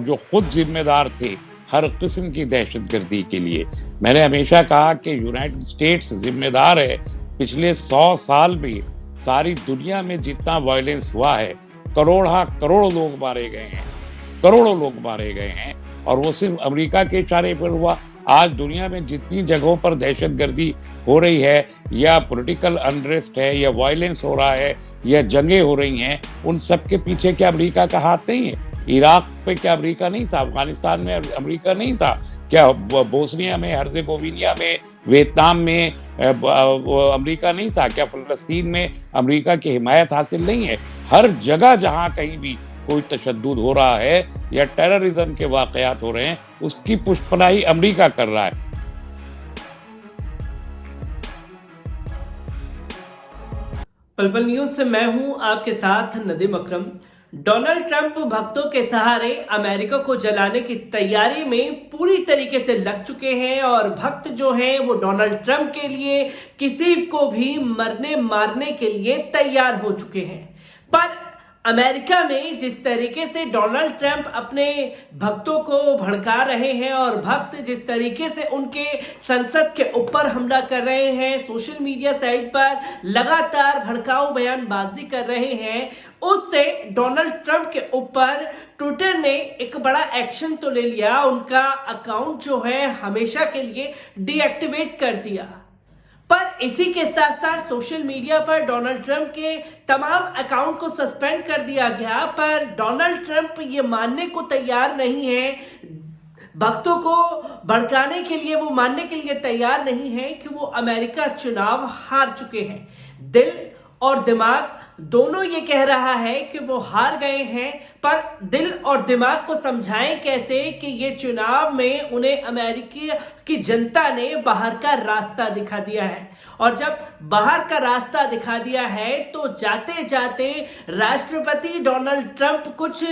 जो खुद जिम्मेदार थे हर किस्म की दहशतगर्दी के लिए। मैंने हमेशा कहा कि यूनाइटेड स्टेट्स जिम्मेदार है। पिछले 100 साल में सारी दुनिया में जितना वायलेंस हुआ है, करोड़ों लोग मारे गए हैं, करोड़ों लोग मारे गए हैं, और वो सिर्फ अमेरिका के इशारे पर हुआ। आज दुनिया में जितनी जगहों पर दहशतगर्दी हो रही है, या पॉलिटिकल अनरेस्ट है, या वायलेंस हो रहा है, या जंगें हो रही हैं, उन सब के पीछे क्या अमेरिका का हाथ नहीं है? इराक पे क्या अमेरिका नहीं था? अफगानिस्तान में अमेरिका नहीं था क्या? बोस्निया में, हर्जेगोविना में, वियतनाम में अमेरिका नहीं था क्या? फलस्तीन में अमेरिका की हिमायत हासिल नहीं है? हर जगह जहां कहीं भी कोई तशद्दुद हो रहा है या टेररिज्म के वाकयात हो रहे हैं, उसकी पुष्टपनाही अमेरिका कर रहा है। पलपल न्यूज से मैं हूं आपके साथ नदीम अकरम। डोनाल्ड ट्रंप भक्तों के सहारे अमेरिका को जलाने की तैयारी में पूरी तरीके से लग चुके हैं और भक्त जो हैं वो डोनाल्ड ट्रंप के लिए किसी को भी मरने मारने के लिए तैयार हो चुके हैं। पर अमेरिका में जिस तरीके से डोनाल्ड ट्रंप अपने भक्तों को भड़का रहे हैं और भक्त जिस तरीके से उनके संसद के ऊपर हमला कर रहे हैं, सोशल मीडिया साइट पर लगातार भड़काऊ बयानबाजी कर रहे हैं, उससे डोनाल्ड ट्रंप के ऊपर ट्विटर ने एक बड़ा एक्शन तो ले लिया। उनका अकाउंट जो है हमेशा के लिए डीएक्टिवेट कर दिया। पर इसी के साथ साथ सोशल मीडिया पर डोनाल्ड ट्रंप के तमाम अकाउंट को सस्पेंड कर दिया गया। पर डोनाल्ड ट्रंप ये मानने को तैयार नहीं है, भक्तों को भड़काने के लिए वो मानने के लिए तैयार नहीं है कि वो अमेरिका चुनाव हार चुके हैं। दिल और दिमाग दोनों ये कह रहा है कि वो हार गए हैं, पर दिल और दिमाग को समझाएं कैसे कि ये चुनाव में उन्हें अमेरिका की जनता ने बाहर का रास्ता दिखा दिया है। और जब बाहर का रास्ता दिखा दिया है तो जाते जाते राष्ट्रपति डोनाल्ड ट्रंप कुछ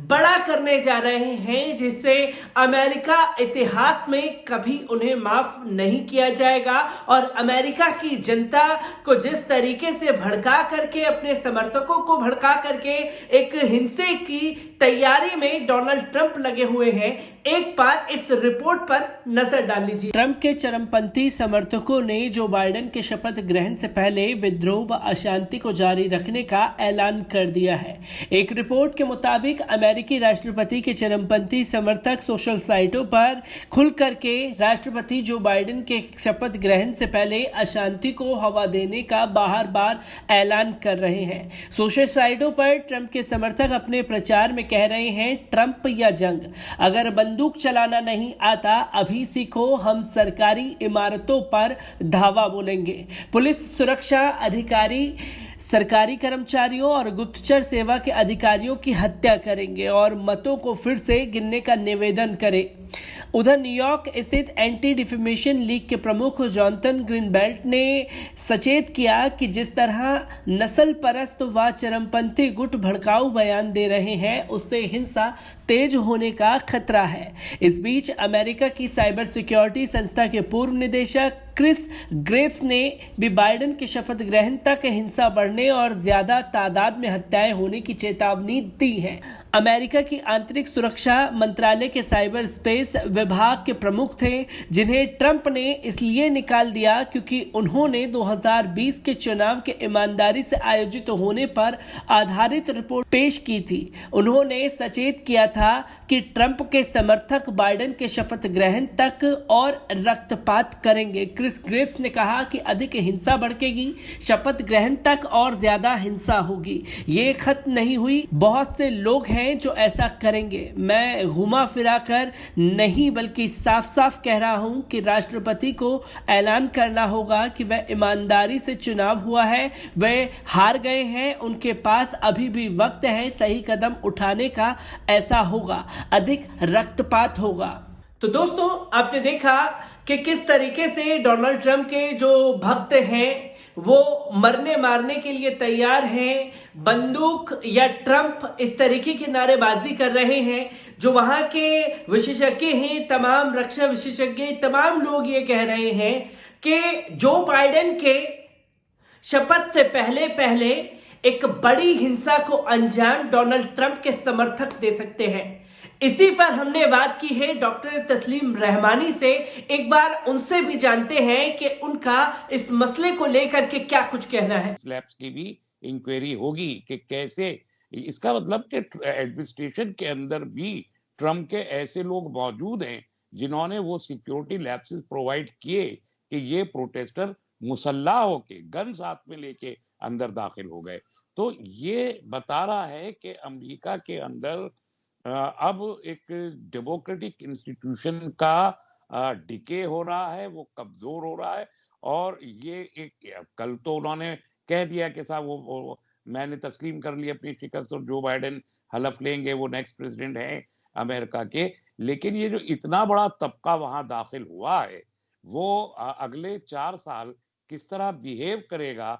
बड़ा करने जा रहे हैं, जिससे अमेरिका इतिहास में कभी उन्हें माफ नहीं किया जाएगा। और अमेरिका की जनता को जिस तरीके से भड़का करके, अपने समर्थकों को भड़का करके एक हिंसे की तैयारी में डोनाल्ड ट्रंप लगे हुए हैं, एक बार इस रिपोर्ट पर नजर डाल लीजिए। ट्रंप के चरमपंथी समर्थकों ने जो बाइडेन के शपथ ग्रहण से पहले विद्रोह व अशांति को जारी रखने का ऐलान कर दिया है। एक रिपोर्ट के मुताबिक अमेरिकी राष्ट्रपति के चरमपंथी समर्थक सोशल साइटों पर खुल करके राष्ट्रपति जो बाइडेन के शपथ ग्रहण से पहले अशांति को हवा देने का बार बार ऐलान कर रहे हैं। सोशल साइटों पर ट्रंप के समर्थक अपने प्रचार में कह रहे हैं, ट्रंप या जंग, अगर बंदूक चलाना नहीं आता अभी सीखो, हम सरकारी इमारतों पर धावा बोलेंगे। पुलिस, सुरक्षा अधिकारी, सरकारी कर्मचारियों और गुप्तचर सेवा के अधिकारियों की हत्या करेंगे और मतों को फिर से गिनने का निवेदन करें। उधर न्यूयॉर्क स्थित एंटी डिफेमेशन लीग के प्रमुख जॉनथन ग्रीनबेल्ट ने सचेत किया कि जिस तरह नस्ल परस्त व चरमपंथी गुट भड़काऊ बयान दे रहे हैं, उससे हिंसा तेज होने का खतरा है। इस बीच अमेरिका की साइबर सिक्योरिटी संस्था के पूर्व निदेशक क्रिस ग्रेव्स ने भी बाइडेन के शपथ ग्रहण तक हिंसा बढ़ने और ज्यादा तादाद में हत्याएं होने की चेतावनी दी है। अमेरिका की आंतरिक सुरक्षा मंत्रालय के साइबर स्पेस विभाग के प्रमुख थे, जिन्हें ट्रंप ने इसलिए निकाल दिया क्योंकि उन्होंने 2020 के चुनाव के ईमानदारी से आयोजित होने पर आधारित रिपोर्ट पेश की थी। उन्होंने सचेत किया था कि ट्रंप के समर्थक बाइडेन के शपथ ग्रहण तक और रक्तपात करेंगे। क्रिस ग्रेव्स ने कहा कि अधिक हिंसा भड़केगी, शपथ ग्रहण तक और ज्यादा हिंसा होगी। ये खत्म नहीं हुई, बहुत से लोग हैं जो ऐसा करेंगे। मैं घुमा फिरा कर नहीं बल्कि साफ साफ कह रहा हूं कि राष्ट्रपति को ऐलान करना होगा कि वह ईमानदारी से चुनाव हुआ है, वह हार गए हैं, उनके पास अभी भी वक्त है सही कदम उठाने का। ऐसा होगा, अधिक रक्तपात होगा। तो दोस्तों, आपने देखा कि किस तरीके से डोनाल्ड ट्रंप के जो भक्त हैं वो मरने मारने के लिए तैयार हैं, बंदूक या ट्रंप, इस तरीके की नारेबाजी कर रहे हैं। जो वहां के विशेषज्ञ हैं, तमाम रक्षा विशेषज्ञ, तमाम लोग ये कह रहे हैं कि जो बाइडेन के शपथ से पहले पहले एक बड़ी हिंसा को अंजाम डोनाल्ड ट्रंप के समर्थक दे सकते हैं। इसी पर हमने बात की है डॉक्टर तस्लीम रहमानी से। एक बार उनसे भी जानते हैं कि उनका इस मसले को लेकर के क्या कुछ कहना है। लैब्स की भी इंक्वायरी होगी कि कैसे, इसका मतलब कि एडमिनिस्ट्रेशन के अंदर भी ट्रम्प के ऐसे लोग मौजूद हैं जिन्होंने वो सिक्योरिटी लैप्सेस प्रोवाइड किए कि ये प्रोटेस्टर मुसल्ला होके गन साथ में लेके अंदर दाखिल हो गए। तो ये बता रहा है कि अमेरिका के अंदर अब एक डेमोक्रेटिक इंस्टीट्यूशन का डिके हो रहा है, वो कमजोर हो रहा है। और ये एक, कल तो उन्होंने कह दिया कि साहब वो मैंने तस्लीम कर ली अपनी शिकस्त और जो बाइडेन हलफ लेंगे वो नेक्स्ट प्रेसिडेंट हैं अमेरिका के। लेकिन ये जो इतना बड़ा तबका वहां दाखिल हुआ है वो अगले 4 साल किस तरह बिहेव करेगा,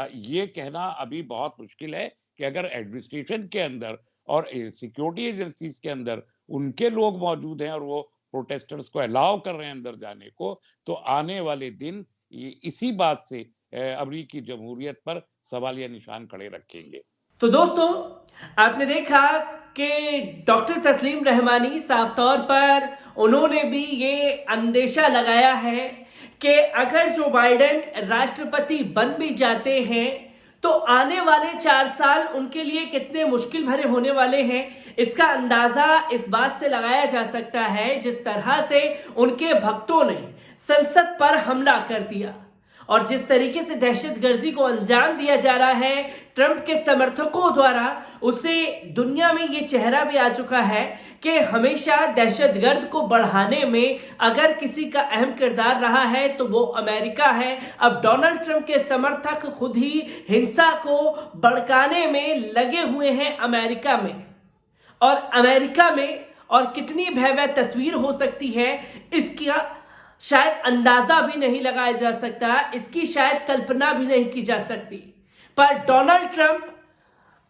ये कहना अभी बहुत मुश्किल है कि अगर एडमिनिस्ट्रेशन के अंदर और सिक्योरिटी एजेंसीज के अंदर उनके लोग मौजूद हैं और वो प्रोटेस्टर्स को अलाउ कर रहे हैं अंदर जाने को, तो आने वाले दिन इसी बात से अमरीकी जमहूरियत पर सवालिया निशान खड़े रखेंगे। तो दोस्तों, आपने देखा कि डॉक्टर तस्लीम रहमानी साफ तौर पर उन्होंने भी ये अंदेशा लगाया है कि अगर जो बाइडेन राष्ट्रपति बन भी जाते हैं तो आने वाले 4 साल उनके लिए कितने मुश्किल भरे होने वाले हैं, इसका अंदाजा इस बात से लगाया जा सकता है जिस तरह से उनके भक्तों ने संसद पर हमला कर दिया और जिस तरीके से दहशतगर्दी को अंजाम दिया जा रहा है ट्रंप के समर्थकों द्वारा, उसे दुनिया में ये चेहरा भी आ चुका है कि हमेशा दहशतगर्द को बढ़ाने में अगर किसी का अहम किरदार रहा है तो वो अमेरिका है। अब डोनाल्ड ट्रंप के समर्थक खुद ही हिंसा को भड़काने में लगे हुए हैं अमेरिका में, और अमेरिका में और कितनी भयावह तस्वीर हो सकती है इसका शायद अंदाजा भी नहीं लगाया जा सकता, इसकी शायद कल्पना भी नहीं की जा सकती। पर डोनाल्ड ट्रंप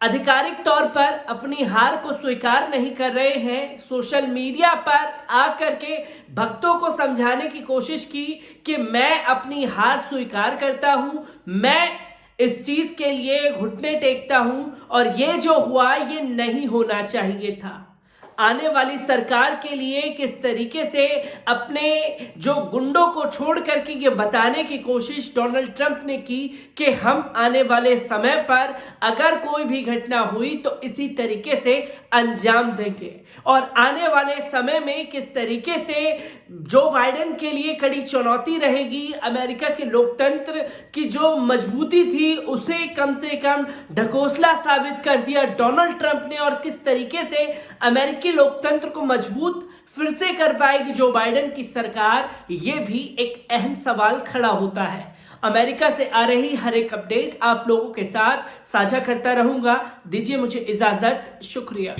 आधिकारिक तौर पर अपनी हार को स्वीकार नहीं कर रहे हैं। सोशल मीडिया पर आकर के भक्तों को समझाने की कोशिश की कि मैं अपनी हार स्वीकार करता हूं, मैं इस चीज के लिए घुटने टेकता हूं और ये जो हुआ ये नहीं होना चाहिए था। आने वाली सरकार के लिए किस तरीके से अपने जो गुंडों को छोड़ करके ये बताने की कोशिश डोनाल्ड ट्रंप ने की कि हम आने वाले समय पर अगर कोई भी घटना हुई तो इसी तरीके से अंजाम देंगे, और आने वाले समय में किस तरीके से जो बाइडेन के लिए कड़ी चुनौती रहेगी। अमेरिका के लोकतंत्र की जो मजबूती थी उसे कम से कम ढकोसला साबित कर दिया डोनाल्ड ट्रंप ने, और किस तरीके से अमेरिकी लोकतंत्र को मजबूत फिर से कर पाएगी जो बाइडेन की सरकार, ये भी एक अहम सवाल खड़ा होता है। अमेरिका से आ रही हर एक अपडेट आप लोगों के साथ साझा करता रहूंगा। दीजिए मुझे इजाजत, शुक्रिया।